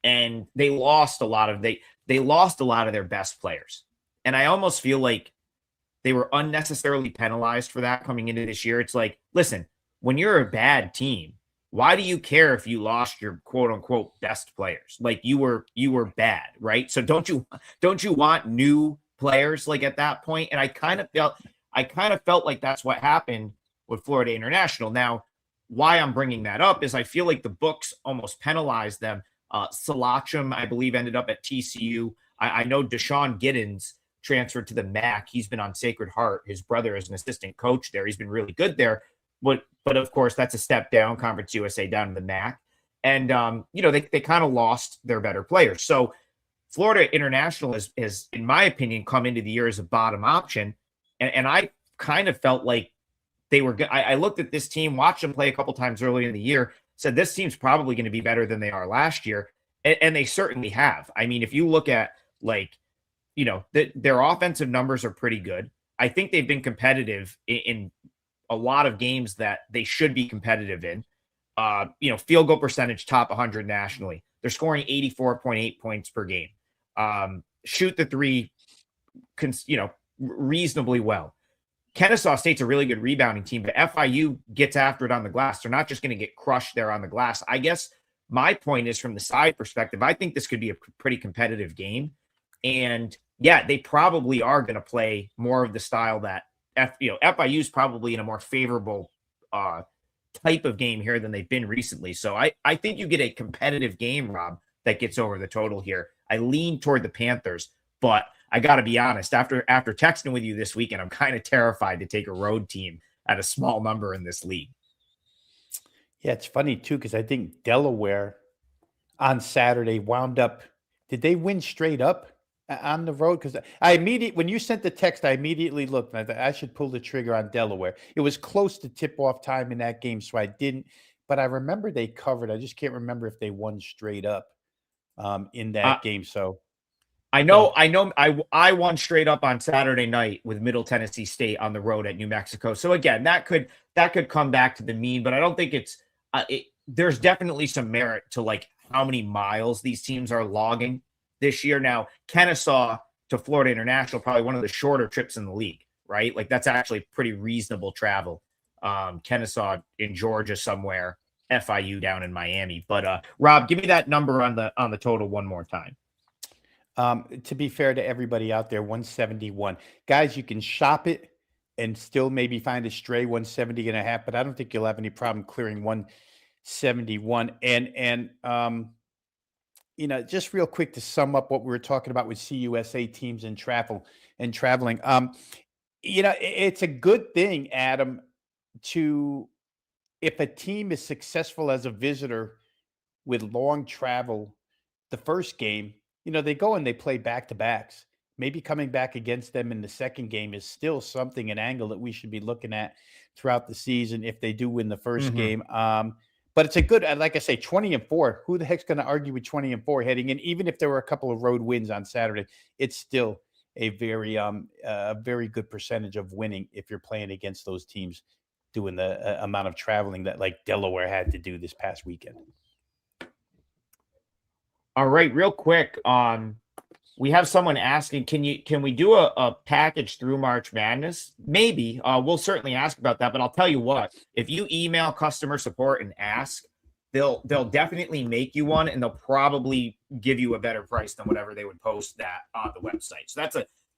and they lost a lot of their best players. And I almost feel like they were unnecessarily penalized for that coming into this year. It's listen, when you're a bad team, why do you care if you lost your quote unquote best players? You were bad, right? So don't you want new players at that point? And I kind of felt like that's what happened with Florida International. Now, why I'm bringing that up is I feel like the books almost penalized them. Salacham, I believe, ended up at TCU. I know Deshaun Giddens transferred to the MAC. He's been on Sacred Heart. His brother is an assistant coach there. He's been really good there. But of course, that's a step down, Conference USA down to the MAC. And, they kind of lost their better players. So Florida International has, in my opinion, come into the year as a bottom option. And I kind of felt like they were good. I looked at this team, watched them play a couple times early in the year, said this team's probably going to be better than they are last year. And they certainly have. I mean, if you look at their offensive numbers are pretty good. I think they've been competitive in a lot of games that they should be competitive in. Field goal percentage top 100 nationally. They're scoring 84.8 points per game. Shoot the three, reasonably well. Kennesaw State's a really good rebounding team, but FIU gets after it on the glass. They're not just going to get crushed there on the glass. I guess my point is from the side perspective, I think this could be a pretty competitive game. And yeah, they probably are going to play more of the style that FIU is probably in a more favorable type of game here than they've been recently. So I think you get a competitive game, Rob, that gets over the total here. I lean toward the Panthers, but I got to be honest, after texting with you this weekend, I'm kind of terrified to take a road team at a small number in this league. Yeah, it's funny too, because I think Delaware on Saturday wound up, did they win straight up on the road? Because when you sent the text, I immediately looked and I thought I should pull the trigger on Delaware. It was close to tip-off time in that game, so I didn't. But I remember they covered. I just can't remember if they won straight up in that game. So I know I won straight up on Saturday night with Middle Tennessee State on the road at New Mexico. So again, that could come back to the mean, but I don't think it's there's definitely some merit to how many miles these teams are logging this year. Now, Kennesaw to Florida International, probably one of the shorter trips in the league, right? That's actually pretty reasonable travel. Kennesaw in Georgia somewhere, FIU down in Miami. But Rob, give me that number on the total one more time. To be fair to everybody out there, 171. Guys, you can shop it and still maybe find a stray 170.5, but I don't think you'll have any problem clearing 171. Just real quick to sum up what we were talking about with CUSA teams and traveling. It's a good thing, Adam, if a team is successful as a visitor with long travel, the first game, they go and they play back-to-backs. Maybe coming back against them in the second game is still an angle that we should be looking at throughout the season if they do win the first game. But it's a good, like I say, 20-4. Who the heck's going to argue with 20-4 heading in? Even if there were a couple of road wins on Saturday, it's still a very good percentage of winning if you're playing against those teams doing the amount of traveling that like Delaware had to do this past weekend. All right, real quick. We have someone asking, can we do a package through March Madness? Maybe. We'll certainly ask about that, but I'll tell you what, if you email customer support and ask, they'll definitely make you one, and they'll probably give you a better price than whatever they would post that on the website. So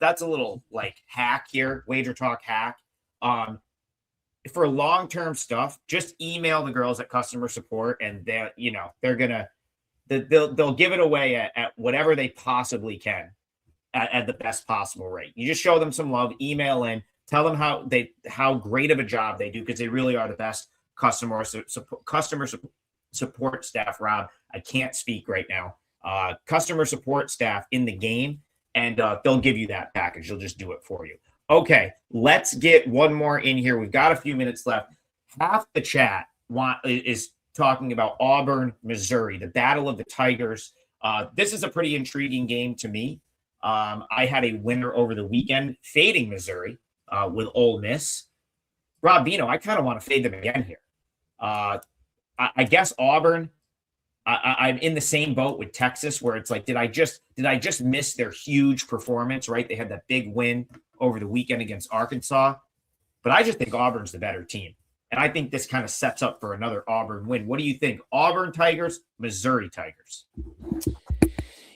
that's a little like hack here, WagerTalk hack. For long-term stuff, just email the girls at customer support, and they'll give it away at whatever they possibly can at the best possible rate. You just show them some love, email in, tell them how great of a job they do, because they really are the best customer support staff. Rob, I can't speak right now. Customer support staff in the game, and they'll give you that package. They'll just do it for you. Okay, let's get one more in here. We've got a few minutes left. Half the chat is talking about Auburn, Missouri, the Battle of the Tigers. This is a pretty intriguing game to me. I had a winner over the weekend fading Missouri with Ole Miss. Rob Bino, I kind of want to fade them again here. I guess Auburn, I'm in the same boat with Texas, where it's like, did I just miss their huge performance, right? They had that big win over the weekend against Arkansas. But I just think Auburn's the better team. And I think this kind of sets up for another Auburn win. What do you think? Auburn Tigers, Missouri Tigers?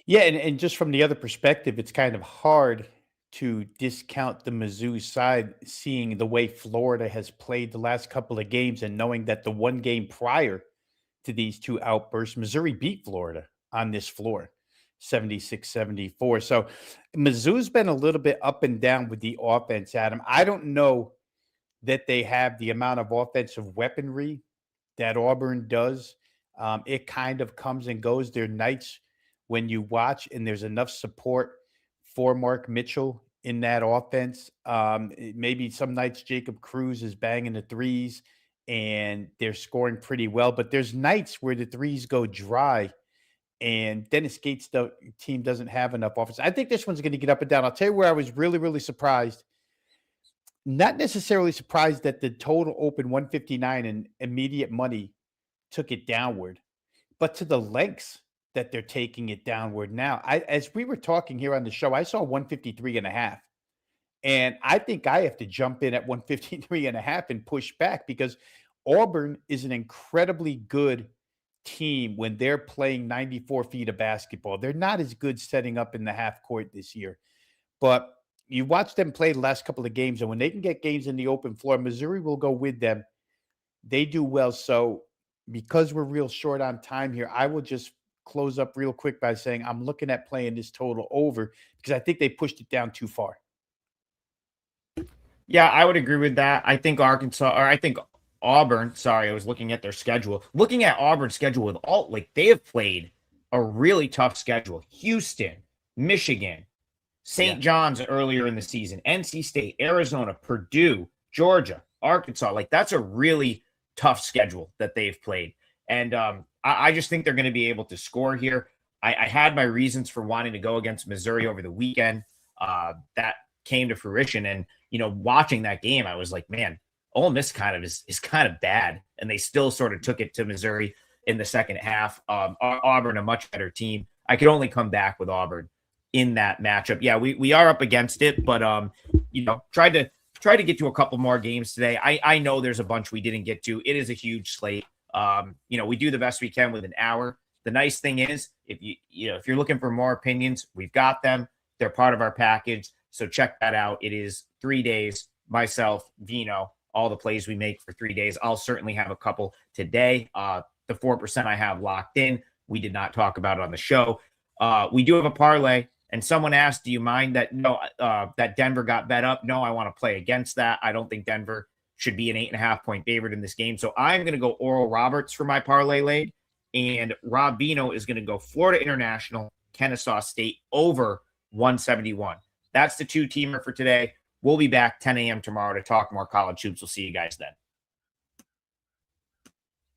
Yeah, and just from the other perspective, it's kind of hard to discount the Mizzou side, seeing the way Florida has played the last couple of games and knowing that the one game prior to these two outbursts, Missouri beat Florida on this floor, 76-74. So Mizzou's been a little bit up and down with the offense, Adam. I don't know that they have the amount of offensive weaponry that Auburn does. It kind of comes and goes. There are nights when you watch and there's enough support for Mark Mitchell in that offense. Maybe some nights Jacob Cruz is banging the threes and they're scoring pretty well, but there's nights where the threes go dry and Dennis Gates' team doesn't have enough offense. I think this one's going to get up and down. I'll tell you where I was really, really surprised. Not necessarily surprised that the total opened 159 and immediate money took it downward, but to the lengths that they're taking it downward now. As we were talking here on the show, I saw 153.5. And I think I have to jump in at 153.5 and push back, because Auburn is an incredibly good team when they're playing 94 feet of basketball. They're not as good setting up in the half court this year, but you watch them play the last couple of games, and when they can get games in the open floor, Missouri will go with them. They do well. So because we're real short on time here, I will just close up real quick by saying I'm looking at playing this total over, because I think they pushed it down too far. Yeah, I would agree with that. I think Auburn, sorry, I was looking at their schedule. Looking at Auburn's schedule with they have played a really tough schedule. Houston, Michigan, St. John's earlier in the season, NC State, Arizona, Purdue, Georgia, Arkansas. That's a really tough schedule that they've played. And I just think they're going to be able to score here. I had my reasons for wanting to go against Missouri over the weekend. That came to fruition. And, watching that game, I was like, man, Ole Miss kind of is kind of bad. And they still sort of took it to Missouri in the second half. Auburn, a much better team. I could only come back with Auburn in that matchup. Yeah, we are up against it, but try to get to a couple more games today. I know there's a bunch we didn't get to. It is a huge slate. We do the best we can with an hour. The nice thing is, if you're looking for more opinions, we've got them. They're part of our package. So check that out. It is 3 days, myself, Vino, all the plays we make for 3 days. I'll certainly have a couple today. The 4% I have locked in, we did not talk about it on the show. We do have a parlay, and someone asked, do you mind that that Denver got bet up? No, I want to play against that. I don't think Denver should be an 8.5-point favorite in this game. So I'm going to go Oral Roberts for my parlay lead, and Rob Bino is going to go Florida International, Kennesaw State over 171. That's the two-teamer for today. We'll be back 10 a.m. tomorrow to talk more college hoops. We'll see you guys then.